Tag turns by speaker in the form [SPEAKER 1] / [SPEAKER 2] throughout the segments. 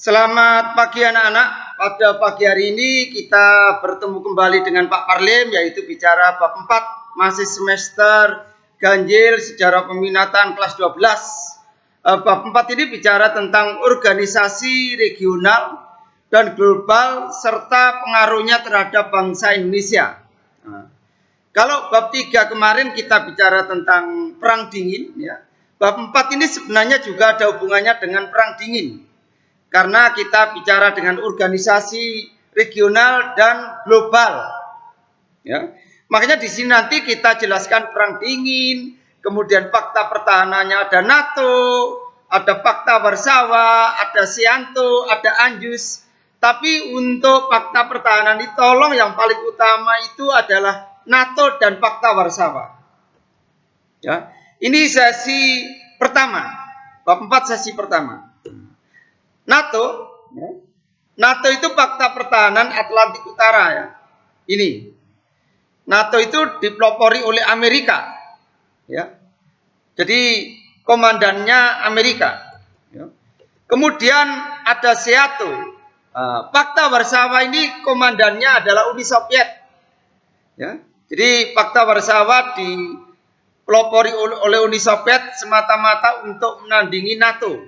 [SPEAKER 1] Selamat pagi anak-anak. Pada pagi hari ini kita bertemu kembali dengan Pak Parlim, yaitu bicara bab 4 masih semester ganjil sejarah peminatan kelas 12. Bab 4 ini bicara tentang organisasi regional dan global serta pengaruhnya terhadap bangsa Indonesia. Kalau bab 3 kemarin kita bicara tentang perang dingin, ya. Bab 4 ini sebenarnya juga ada hubungannya dengan perang dingin. Karena kita bicara dengan organisasi regional dan global. Ya. Makanya di sini nanti kita jelaskan perang dingin, kemudian fakta pertahanannya ada NATO, ada fakta Warsawa, ada Sianto, ada Anjus. Tapi untuk fakta pertahanan itu tolong yang paling utama itu adalah NATO dan fakta Warsawa. Ya. Ini sesi pertama, bab 4 sesi pertama. NATO itu fakta pertahanan Atlantik Utara, ya. Ini NATO itu dipelopori oleh Amerika, ya. Jadi komandannya Amerika, ya. Kemudian ada Seato. Fakta Warsawa ini komandannya adalah Uni Soviet, ya. Jadi fakta Warsawa dipelopori oleh Uni Soviet semata-mata untuk menandingi NATO,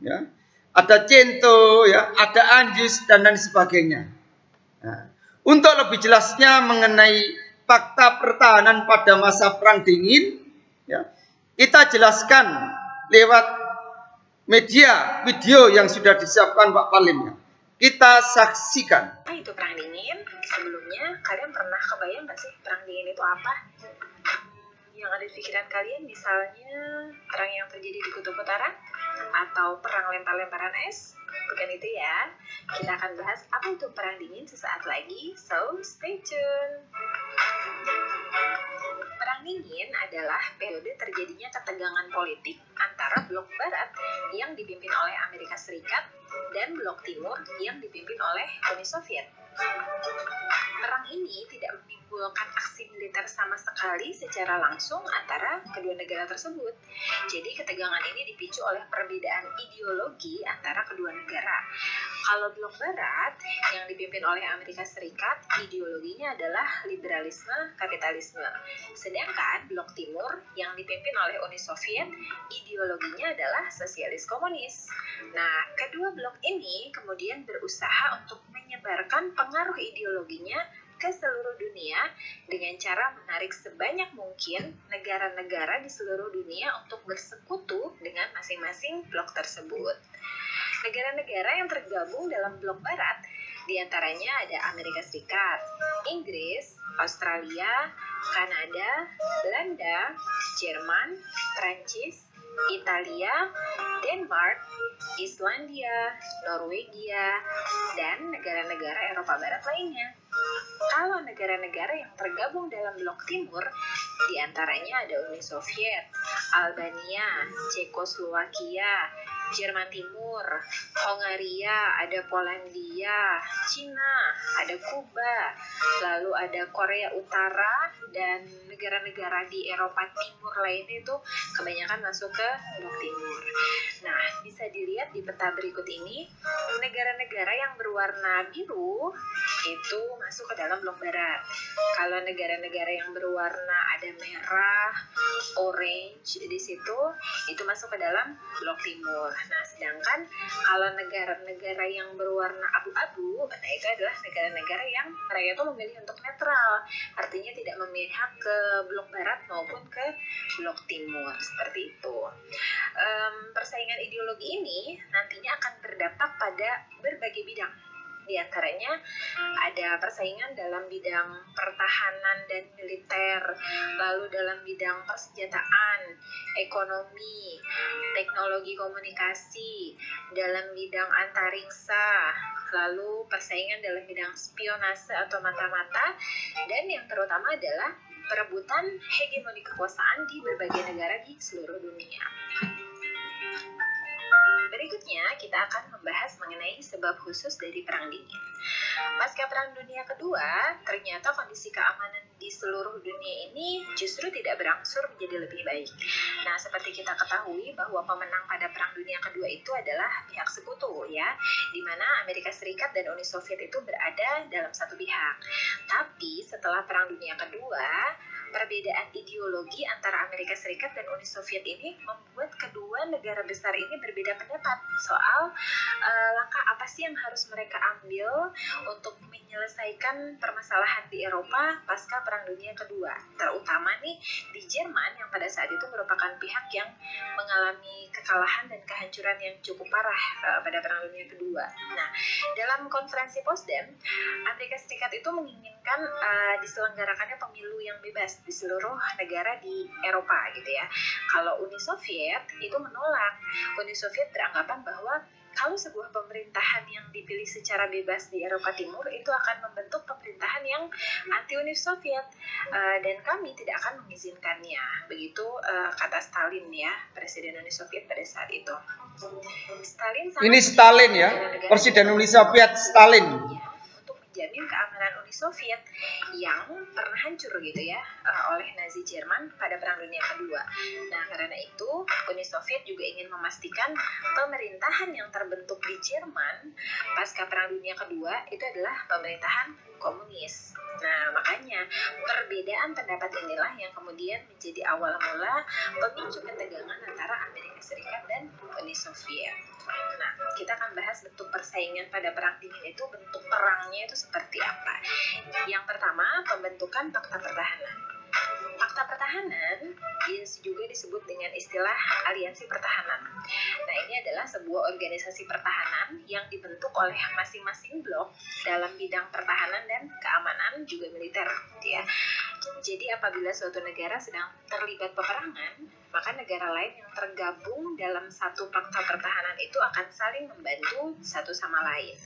[SPEAKER 1] ya. Ada Cento, ya, ada Anjus dan lain sebagainya. Nah, untuk lebih jelasnya mengenai fakta pertahanan pada masa perang dingin, ya, kita jelaskan lewat media video yang sudah disiapkan Pak Parlim. Kita saksikan.
[SPEAKER 2] Itu perang dingin. Sebelumnya kalian pernah kebayang nggak sih perang dingin itu apa? Yang ada di pikiran kalian misalnya perang yang terjadi di Kutub Utara atau perang lempar-lemparan es? Bukan itu ya. Kita akan bahas apa itu perang dingin sesaat lagi, so stay tune. Perang dingin adalah periode terjadinya ketegangan politik antara blok barat yang dipimpin oleh Amerika Serikat dan blok timur yang dipimpin oleh Uni Soviet. Perang ini tidak menimbulkan aksi militer sama sekali secara langsung antara kedua negara tersebut. Jadi ketegangan ini dipicu oleh perbedaan ideologi antara kedua negara. Kalau blok barat yang dipimpin oleh Amerika Serikat, ideologinya adalah liberalisme kapitalisme. Sedangkan blok timur yang dipimpin oleh Uni Soviet, ideologinya adalah sosialis komunis. Nah, kedua blok ini kemudian berusaha untuk menyebarkan pengaruh ideologinya ke seluruh dunia dengan cara menarik sebanyak mungkin negara-negara di seluruh dunia untuk bersekutu dengan masing-masing blok tersebut. Negara-negara yang tergabung dalam blok barat diantaranya ada Amerika Serikat, Inggris, Australia, Kanada, Belanda, Jerman, Prancis, Italia, Denmark, Islandia, Norwegia, dan negara-negara Eropa Barat lainnya. Kalau negara-negara yang tergabung dalam blok timur, diantaranya ada Uni Soviet, Albania, Cekoslowakia, Jerman Timur, Hongaria, ada Polandia, Cina, ada Kuba, lalu ada Korea Utara, dan negara-negara di Eropa Timur lainnya itu kebanyakan masuk ke blok timur. Nah, bisa dilihat di peta berikut ini, negara-negara yang berwarna biru itu masuk ke dalam blok barat. Kalau negara-negara yang berwarna ada merah, orange di situ, itu masuk ke dalam blok timur. Nah, sedangkan kalau negara-negara yang berwarna abu-abu, nah itu adalah negara-negara yang mereka itu memilih untuk netral, artinya tidak memihak ke blok barat maupun ke blok timur, seperti itu. Persaingan ideologi ini nantinya akan berdampak pada berbagai bidang. Di antaranya ada persaingan dalam bidang pertahanan dan militer, lalu dalam bidang persenjataan, ekonomi, teknologi komunikasi, dalam bidang antariksa, lalu persaingan dalam bidang spionase atau mata-mata, dan yang terutama adalah perebutan hegemoni kekuasaan di berbagai negara di seluruh dunia. Berikutnya, kita akan membahas mengenai sebab khusus dari Perang Dingin. Pasca Perang Dunia Kedua, ternyata kondisi keamanan di seluruh dunia ini justru tidak berangsur menjadi lebih baik. Nah, seperti kita ketahui bahwa pemenang pada Perang Dunia Kedua itu adalah pihak sekutu, ya, di mana Amerika Serikat dan Uni Soviet itu berada dalam satu pihak. Tapi setelah Perang Dunia Kedua, perbedaan ideologi antara Amerika Serikat dan Uni Soviet ini membuat kedua negara besar ini berbeda pendapat soal langkah apa sih yang harus mereka ambil untuk menyelesaikan permasalahan di Eropa pasca Perang Dunia Kedua. Terutama nih di Jerman yang pada saat itu merupakan pihak yang mengalami kekalahan dan kehancuran yang cukup parah pada Perang Dunia Kedua. Nah, dalam konferensi Potsdam, Amerika Serikat itu menginginkan diselenggarakannya pemilu yang bebas di seluruh negara di Eropa gitu ya. Kalau Uni Soviet itu menolak. Uni Soviet beranggapan bahwa kalau sebuah pemerintahan yang dipilih secara bebas di Eropa Timur itu akan membentuk pemerintahan yang anti Uni Soviet dan kami tidak akan mengizinkannya. Begitu kata Stalin ya, Presiden Uni Soviet pada saat itu.
[SPEAKER 1] Ini Stalin ya, Presiden Uni Soviet Stalin.
[SPEAKER 2] Menjamin keamanan Uni Soviet yang pernah hancur gitu ya oleh Nazi Jerman pada Perang Dunia Kedua. Nah, karena itu Uni Soviet juga ingin memastikan pemerintahan yang terbentuk di Jerman pasca Perang Dunia Kedua itu adalah pemerintahan komunis. Nah, makanya perbedaan pendapat inilah yang kemudian menjadi awal mula pemicu ketegangan antara Amerika Serikat dan Uni Soviet. Nah, kita akan bahas bentuk persaingan pada Perang Dingin itu, bentuk perangnya itu seperti apa. Yang pertama, pembentukan Pakta Pertahanan. Pakta Pertahanan juga disebut dengan istilah Aliansi Pertahanan. Nah, ini adalah sebuah organisasi pertahanan yang dibentuk oleh masing-masing blok dalam bidang pertahanan dan keamanan juga militer, ya. Jadi apabila suatu negara sedang terlibat peperangan, maka negara lain yang tergabung dalam satu pakta pertahanan itu akan saling membantu satu sama lain.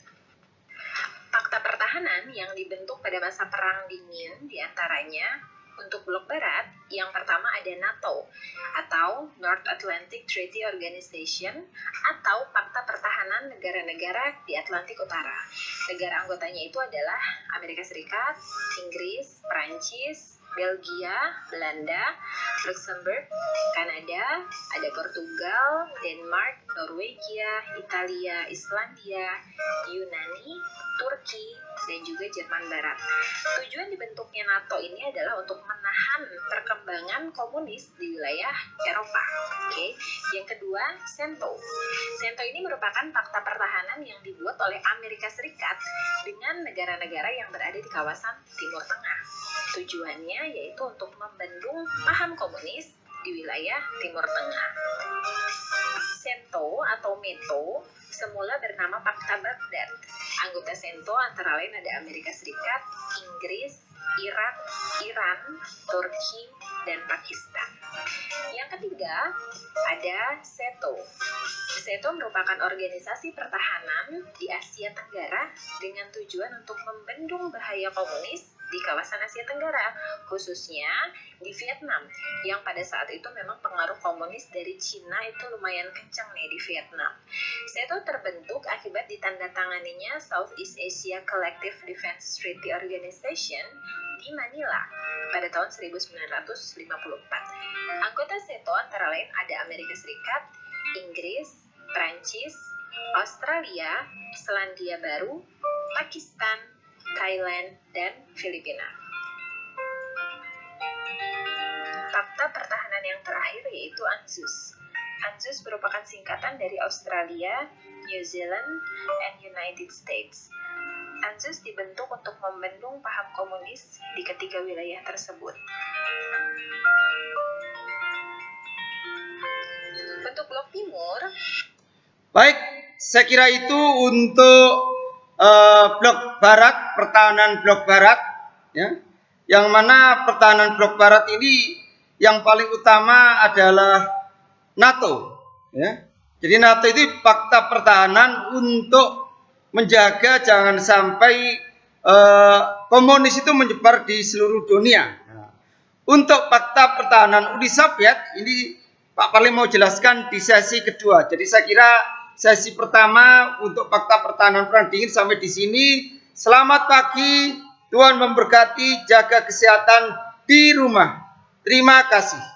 [SPEAKER 2] Fakta pertahanan yang dibentuk pada masa Perang Dingin diantaranya untuk blok barat, yang pertama ada NATO atau North Atlantic Treaty Organization atau Pakta Pertahanan Negara-Negara di Atlantik Utara. Negara anggotanya itu adalah Amerika Serikat, Inggris, Prancis, Belgia, Belanda, Luxembourg, Kanada, ada Portugal, Denmark, Norwegia, Italia, Islandia, Yunani, Turki, dan juga Jerman Barat. Tujuan dibentuknya NATO ini adalah untuk menahan perkembangan komunis di wilayah Eropa. Oke. Yang kedua, SENTO. SENTO ini merupakan fakta pertahanan yang dibuat oleh Amerika Serikat dengan negara-negara yang berada di kawasan Timur Tengah. Tujuannya yaitu untuk membendung paham komunis di wilayah Timur Tengah. SENTO atau METO semula bernama Pakta Baghdad. Anggota SENTO antara lain ada Amerika Serikat, Inggris, Irak, Iran, Turki, dan Pakistan. Yang ketiga, ada SETO. SETO merupakan organisasi pertahanan di Asia Tenggara dengan tujuan untuk membendung bahaya komunis di kawasan Asia Tenggara, khususnya di Vietnam, yang pada saat itu memang pengaruh komunis dari Cina itu lumayan kencang nih di Vietnam. SETO terbentuk akibat ditandatanganinya Southeast Asia Collective Defense Treaty Organization di Manila pada tahun 1954. Anggota SETO antara lain ada Amerika Serikat, Inggris, Prancis, Australia, Selandia Baru, Pakistan, Thailand, dan Filipina. Fakta pertahanan yang terakhir yaitu ANZUS. ANZUS merupakan singkatan dari Australia, New Zealand, and United States. ANZUS dibentuk untuk membendung paham komunis di ketiga wilayah tersebut. Bentuk blok timur.
[SPEAKER 1] Baik, saya kira itu untuk blok barat, pertahanan blok barat, ya, yang mana pertahanan blok barat ini yang paling utama adalah NATO, ya. Jadi NATO itu fakta pertahanan untuk menjaga jangan sampai komunis itu menyebar di seluruh dunia. Nah, untuk fakta pertahanan Uni Soviet ini Pak Parlim mau jelaskan di sesi kedua. Jadi saya kira sesi pertama untuk Fakta Pertahanan Perang Dingin sampai di sini. Selamat pagi, Tuhan memberkati, jaga kesehatan di rumah. Terima kasih.